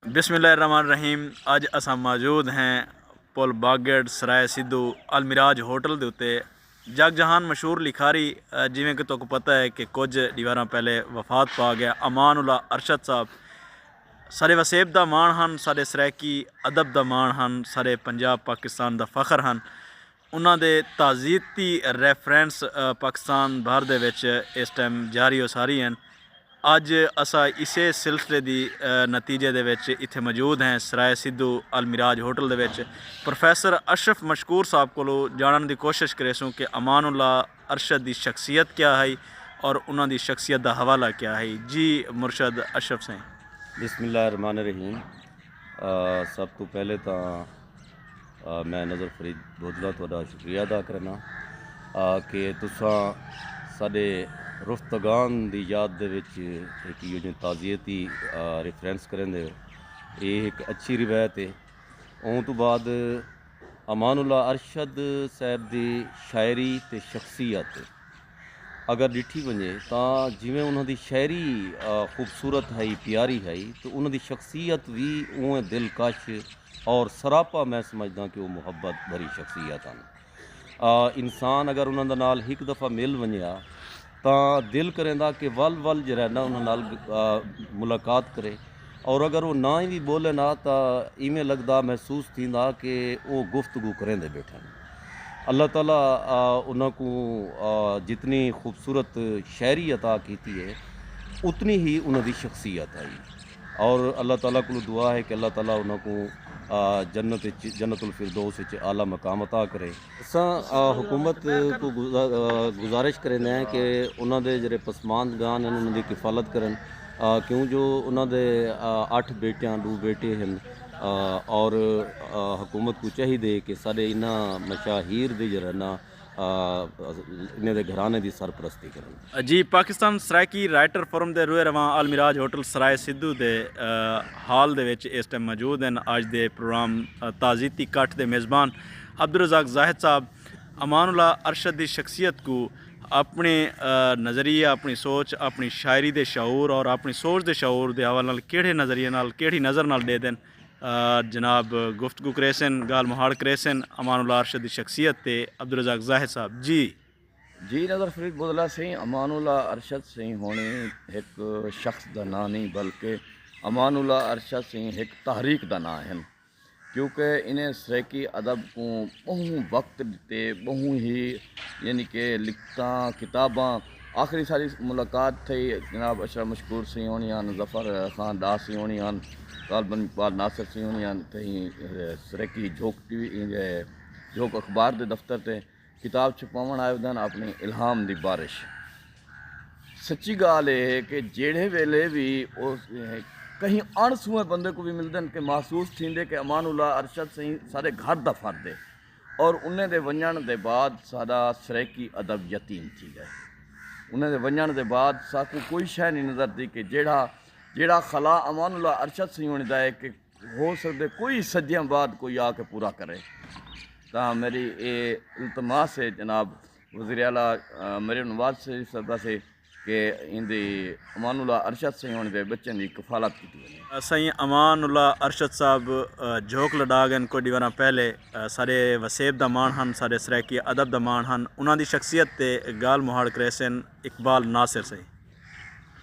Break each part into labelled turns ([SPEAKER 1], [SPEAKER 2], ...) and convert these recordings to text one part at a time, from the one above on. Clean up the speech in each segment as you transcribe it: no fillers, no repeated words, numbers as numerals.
[SPEAKER 1] बिस्मिल्लाहिर्रहमानिर्रहीम। अज असां मौजूद हैं पुल बागड़ सराय सिद्धू अलमिराज होटल के उत्ते। जग जहान मशहूर लिखारी जिमें कि तुहानू पता है कि कुछ दीवारां पहले वफात पा गया अमान उल्ला अरशद साहब सारे वसेब दा मान हन, सारे सरायकी अदब दा मान हन, सारे पंजाब पाकिस्तान दा फखर हन। उन्हां दे ताज़ीती रैफरेंस पाकिस्तान भर दे विच इस टाइम जारी सारी हैं। अज असा इसे सिलसिले दी नतीजे दे विच इत्थे मौजूद हैं सराय सिद्धू अलमिराज होटल दे विच। प्रोफैसर अशरफ मशकूर साहब को जानने की कोशिश करेसूँ कि अमान उल्ला अरशद की शख्सियत क्या है और उन्होंने शख्सियत का हवाला क्या है। जी मुर्शद अशरफ सिंह।
[SPEAKER 2] बिस्मिल्लाहिर्रहमानिर्रहीम। सब तो पहले तो मैं नज़र फरीद बोदला थोड़ा शुक्रिया अदा करना कि तुसां साडे रुफ्तगान दी याद दे विच एक यूं ताज़ियती रेफरेंस करें दे ये एक अच्छी रिवायत है। उन तो बाद अमान उल्ला अरशद साहब दी शायरी ते शख्सियत अगर डिठी वने तो जिमें उन्होंने शायरी खूबसूरत है, प्यारी है, तो उन्होंने शख्सियत भी उवें दिलकश और सरापा मैं समझदा कि वो मुहब्बत भरी शख्सियत हैं। इंसान अगर उन्होंने नाल एक दफ़ा मिल वनिया तो दिल करेंदा कि वल वल जो ना उन्होंने मुलाकात करे, और अगर वो ना ही भी बोले ना तो इवें लगता महसूस थींदा कि वो गुफ्तगू करेंदे बैठे। अल्लाह ताला उन्हों को जितनी खूबसूरत शायरी अता की है उतनी ही उन्होंने शख्सियत आई, और अल्लाह ताला को दुआ है कि अल्लाह ताला उन्हों को जन्नतुल फिरदौस आला मकाम अता करे। असां हुकूमत को गुजारिश करेंगे हैं कि उन्होंने ਜਿਹੜੇ पसमानदगान हैं उन्होंने किफ़ालत करन, क्यों जो उन्होंने 8 बेटियां 2 बेटे हैं, और हुकूमत को चाहिए कि साढ़े इन्हां मशाहीर दे जरा ना इन्हां दे घराने की सरपरस्ती करन।
[SPEAKER 1] जी पाकिस्तान सरायकी राइटर फोरम के रूए रवां अलमिराज होटल सराय सिद्धू के हाल दे विच इस टाइम मौजूद हैं। अज दे प्रोग्राम ताज़ीती कट के मेज़बान अब्दुल रज़ाक ज़ाहिद साहब अमान उल्ला अरशद की शख्सियत को अपने नज़रिए, अपनी सोच, अपनी शायरी के शऊर और अपनी सोच के शऊर के हवाले नाल किहड़े नज़रिए नाल किहड़ी नज़र नाल दे देन। जनाब गुफ्तगू करेसन, गाल मुहाड़ करेसन अमान उल्ला अरशद की शख्सियत ते अब्दुल रज़ाक ज़ाहिद साहब।
[SPEAKER 3] जी नज़र फरीद बोदला सिंह अमान उल्ला अरशद सिंह होने एक शख्स का ना नहीं बल्कि अमान उल्ला अरशद सिंह एक तहरीक का ना है, क्योंकि इन्हें सरायकी अदब को बहु वक्त दिते, बहु ही यानी कि लिखता किताबां। आखिरी सारी मुलाकात थी जनाब अशरफ मशकूर सिंह होनी आन, ज़फ़र खान दास सिंह होनी आन, गालबन इकबाल नासिर सिंह होनी आन, कहीं सरायकी झोंक अखबार के दफ्तर से किताब छपावन आए दिन अपनी इल्हाम दी बारिश। सच्ची गाल है कि जेड़े वेले भी उस कहीं अणसुए बंदे को भी मिलते हैं कि महसूस थींदे कि अमान उल्ला अरशद सिंह सारे घर दा फर्द है, और उन्हें दे वंजण दे बाद सादा सरायकी अदब यतीम थी गए। उन्हें दे वंजण दे बाद साकू कोई शय नहीं नज़र दी कि जेड़ा खला अमान उल्ला अरशद सिंह होने दा है कि हो सकते कोई सदियों बाद कोई आके पूरा करे। तो मेरी ये इल्तमास है जनाब वज़ीर आला मरीम नवाज शरीफ साहब से कि इंदी अमान उल्ला अरशद सिंह होने दे बच्चों की कफालत की।
[SPEAKER 1] सही अमान उल्ला अरशद साहब झोंक लड़ा गए कोई दीवाना पहले सारे वसेब दा मान हन, सारे सरायकी अदब दा मान हन। उन्होंने शख्सियत ते गाल मुहाड़ करेसन इकबाल नासिर सही।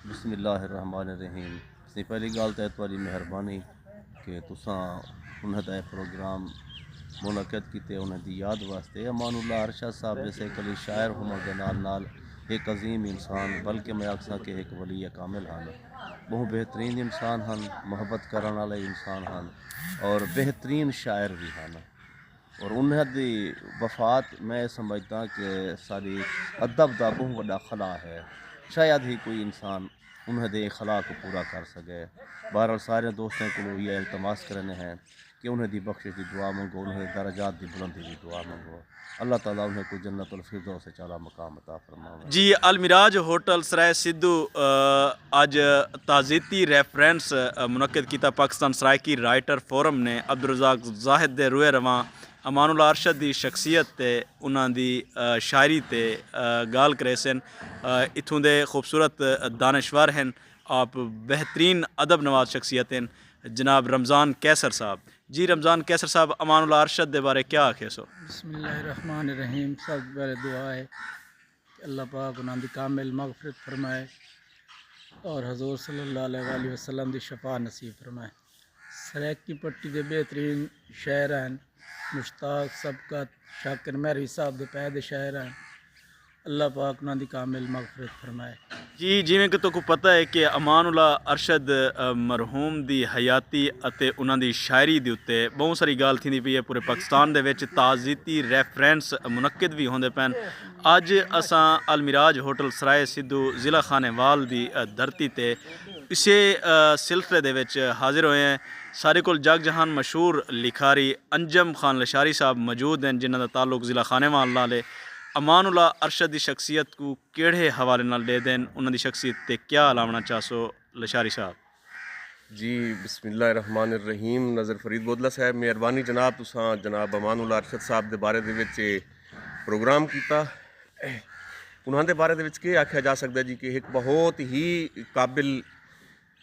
[SPEAKER 2] बिस्मिल्लाहिर्रहमानिर्रहीम। पहली गाल तो तुम्हारी मेहरबानी कि तुसां उन्हें प्रोग्राम मुनक़द किए उन्हें याद वास्ते। अमान उल्ला अरशद साहब जैसे कली शायर होने के नाल एक अजीम इंसान, बल्कि मैं आखसा कि एक वली कामिल हैं, बहुत बेहतरीन इंसान हैं, मोहब्बत करने वाले इंसान हैं और बेहतरीन शायर भी हैं। और उन्हें दी वफात मैं समझता कि सारी अदब का बहुत बड़ा खला है, शायद ही कोई इंसान उन्हें दे खला को पूरा कर सके। बहरहाल सारे दोस्तों को ये इल्तमास करने हैं कि उन्हें दी बख्शिश की दुआ मंगो, उन्हें दर्जात की बुलंदी की दुआ मंगो। अल्लाह ताला उन्हें को जन्नतुल फिरदौस से चाला मकाम अता फरमावे।
[SPEAKER 1] जी अलमिराज होटल सराय सिद्धू अज ताज़ीती रैफरेंस मुनक़द किया पाकिस्तान सरायकी राइटर फोरम ने अब्दुल रज़ाक ज़ाहिद दे रूए रवां अमान उल्ला अरशद की शख्सियत ते उन्हां दी शायरी ते गाल करेसन। इत्थों दे खूबसूरत दानश्वर हैं, आप बेहतरीन अदब नवाज शख्सियत हैं। जनाब रमज़ान कैसर साहब। जी रमज़ान कैसर साहब, अमान उल्लाह अरशद दे बारे क्या आखे सो?
[SPEAKER 4] बिस्मिल्लाहिर्रहमानिर्रहीम। सब पहले दुआ है कि अल्लाह पाक उन्हां दी कामिल मगफरत फरमाए और हजूर सल्लल्लाहु अलैहि वसल्लम दी शफा नसीब फरमाए। सराइक की पट्टी दे बेहतरीन शहर हैं, मुश्ताक सबकत शाकिर महरवी साहब दे पैदे शहर हैं। अल्लाह पाक उन्हां दी कामिल मगफरत फरमाए।
[SPEAKER 1] जी जिवें कि तुहानू पता है कि अमान उल्लाह अरशद मरहूम दी हयाती अते उन्हां दी शायरी दे उत्ते बहुत सारी गल थींदी पई है। पूरे पाकिस्तान दे विच ताज़ीती रैफरेंस मुनक्किद भी होंदे पैन। अज असां अलमिराज होटल सराय सिद्धू ज़िला खानेवाल दी धरती ते इसे सिलसिले दे विच हाजिर होए हैं। सारे कोल जग जहान मशहूर लिखारी अंजम खान लशारी साहब मौजूद हैं, जिन्हां दा ताल्लुक ज़िला खानेवाल नाल है। अमान उल्लाह अरशद की शख्सियत को केड़े हवाले नाल दे देन, उन्हां दी शख्सियत ते क्या लावना चाहसो लशारी साहब?
[SPEAKER 5] जी बिस्मिल्लाहिर्रहमानिर्रहीम। नज़र फरीद बोदला साहब, मेहरबानी जनाब, तुसां जनाब अमान उल्लाह अरशद साहब दे बारे दे विच प्रोग्राम कीता। उन्हां दे बारे दे विच केह् आखेआ जा सकदा जी कि एक बहुत ही काबिल,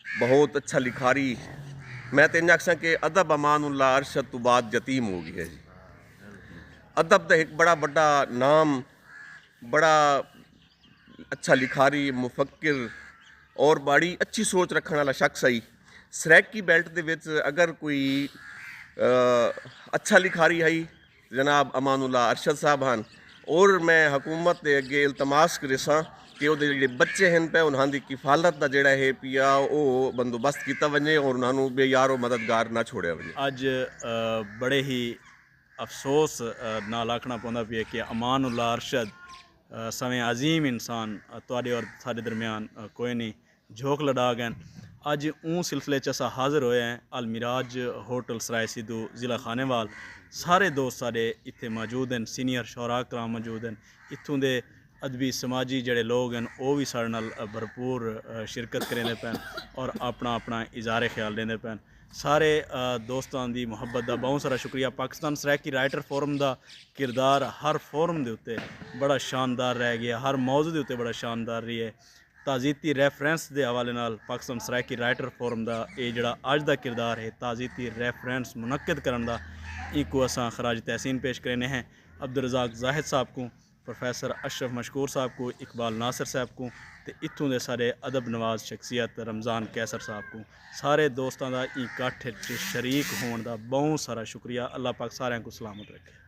[SPEAKER 5] बहुत अच्छा लिखारी। मैं तो इंज आखसां कि अदब अमान उल्लाह अरशद तो बाद यतीम हो गया जी। अदब का एक बड़ा बड़ा नाम, बड़ा अच्छा लिखारी, मुफक्किर और बड़ी अच्छी सोच रखने वाला शख्स आई। सराइक की बेल्ट दे विच अगर कोई अच्छा लिखारी आई जनाब अमान उल्लाह अरशद साहब हैं। और मैं हुकूमत के अगे इल्तमास करेसां कि वो जिहड़े बच्चे हैं पे उन्हां दी किफालत का जिहड़ा है पिया वो बंदोबस्त किया वजे और उन्होंने बेयारो मददगार ना छोड़िया वजे।
[SPEAKER 1] अज बड़े ही अफसोस नाल आखना पौंदा पिया कि अमान उल्लाह अरशद सवें अजीम इंसान तुहाडे और साडे दरम्यान कोई नहीं झोंक लड़ा गए। अज ऊँ सिलसिले च असां हाज़र होए हैं अलमिराज होटल सराय सिद्धू ज़िला खानेवाल। सारे दोस्त साडे इत्थे मौजूद हैं, सीनियर शोरा कराम मौजूद हैं, इत्थों दे अदबी समाजी जड़े लोग हैं वो भी साढ़े नाल भरपूर शिरकत करेंदे पैन और अपना अपना इज़हारे ख्याल देंदे पैन। सारे दोस्तां दी मुहब्बत दा बहुत सारा शुक्रिया। पाकिस्तान सराइकी राइटर फोरम दा किरदार हर फोरम दे उत्ते बड़ा शानदार रह गया, हर मौजू दे उत्ते बड़ा शानदार रही है। ताज़ीती रैफरेंस के हवाले नाल पाकिस्तान सराइकी राइटर फोरम का ये जड़ा अज का किरदार है ताज़ीती रैफरेंस मुनक्किद करन दा, इनको असां खराज तहसीन पेश करने हैं अब्दुल रज़ाक जाहिद साहब को, प्रोफेसर अशरफ मशकूर साहब को, इकबाल नासिर साहब को, तो इत्थों के सारे अदब नवाज शख्सियत रमज़ान कैसर साहब को। सारे दोस्तों का इकट्ठ शरीक होने का बहुत सारा शुक्रिया। अल्लाह पाक सारिਆਂ को सलामत रखे।